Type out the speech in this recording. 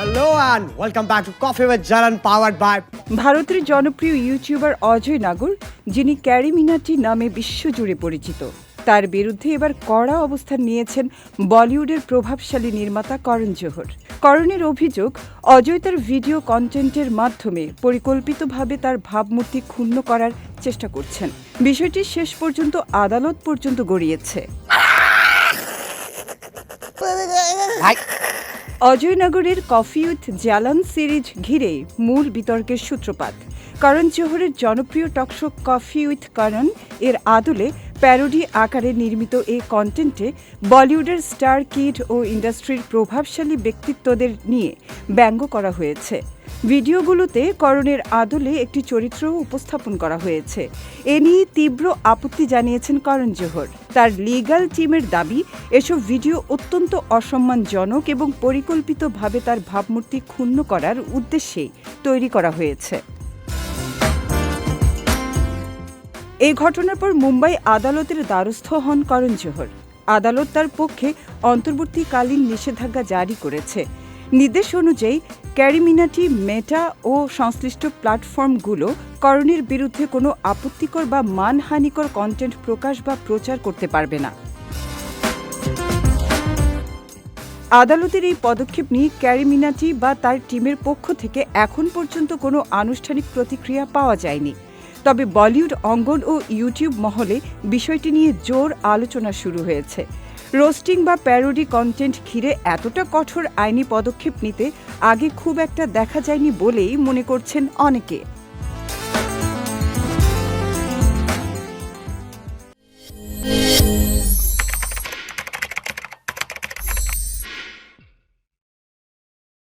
Hello and welcome back to Coffee with Jaran powered by ভারতের জনপ্রিয় YouTuber Ajay নাগর, যিনি carry মিনাটি নামে বিশ্বজুড়ে পরিচিত, তার বিরুদ্ধে এবার কড়া অবস্থান নিয়েছেন বলিউডের প্রভাবশালী নির্মাতা করণ জোহর। করণের অভিযোগ, অজয় তার ভিডিও কন্টেন্টের মাধ্যমে পরিকল্পিতভাবে তার ভাবমূর্তি ক্ষুণ্ণ করার চেষ্টা করছেন। বিষয়টি শেষ পর্যন্ত আদালত পর্যন্ত গড়িয়েছে। অজয় নগরের কফি উইথ জালান সিরিজ ঘিরে মূল বিতর্কের সূত্রপাত। করণ জোহরের জনপ্রিয় টকশো কফি উইথ করণ এর আদলে প্যারোডি আকারে নির্মিত এই কন্টেন্টে বলিউডের স্টার কিড ও ইন্ডাস্ট্রির প্রভাবশালী ব্যক্তিত্বদের নিয়ে ব্যঙ্গ করা হয়েছে। ভিডিওগুলোতে করণের আদলে একটি চরিত্রও উপস্থাপন করা হয়েছে। এ নিয়ে তীব্র আপত্তি জানিয়েছেন করণ জোহর। তার লিগ্যাল টিমের দাবি, এসব ভিডিও অত্যন্ত অসম্মানজনক এবং পরিকল্পিতভাবে তার ভাবমূর্তি ক্ষুণ্ণ করার উদ্দেশ্যে তৈরি করা হয়েছে। এই ঘটনার পর মুম্বাই আদালতের দ্বারস্থ হন করণ জোহর। আদালত তার পক্ষে অন্তর্বর্তীকালীন নিষেধাজ্ঞা জারি করেছে। নির্দেশ অনুযায়ী ক্যারি মিনাটি, মেটা ও সংশ্লিষ্ট প্ল্যাটফর্মগুলো করণের বিরুদ্ধে কোনো আপত্তিকর বা মানহানিকর কন্টেন্ট প্রকাশ বা প্রচার করতে পারবে না। আদালতের এই পদক্ষেপ নিয়ে ক্যারি মিনাটি বা তার টিমের পক্ষ থেকে এখন পর্যন্ত কোনো আনুষ্ঠানিক প্রতিক্রিয়া পাওয়া যায়নি। তবে বলিউড অঙ্গন ও ইউটিউব মহলে বিষয়টি নিয়ে জোর আলোচনা শুরু হয়েছে। রোস্টিং বা প্যারোডি কন্টেন্ট ঘিরে এতটা কঠোর আইনি পদক্ষেপ নিতে আগে খুব একটা দেখা যায়নি বলেই মনে করছেন অনেকে।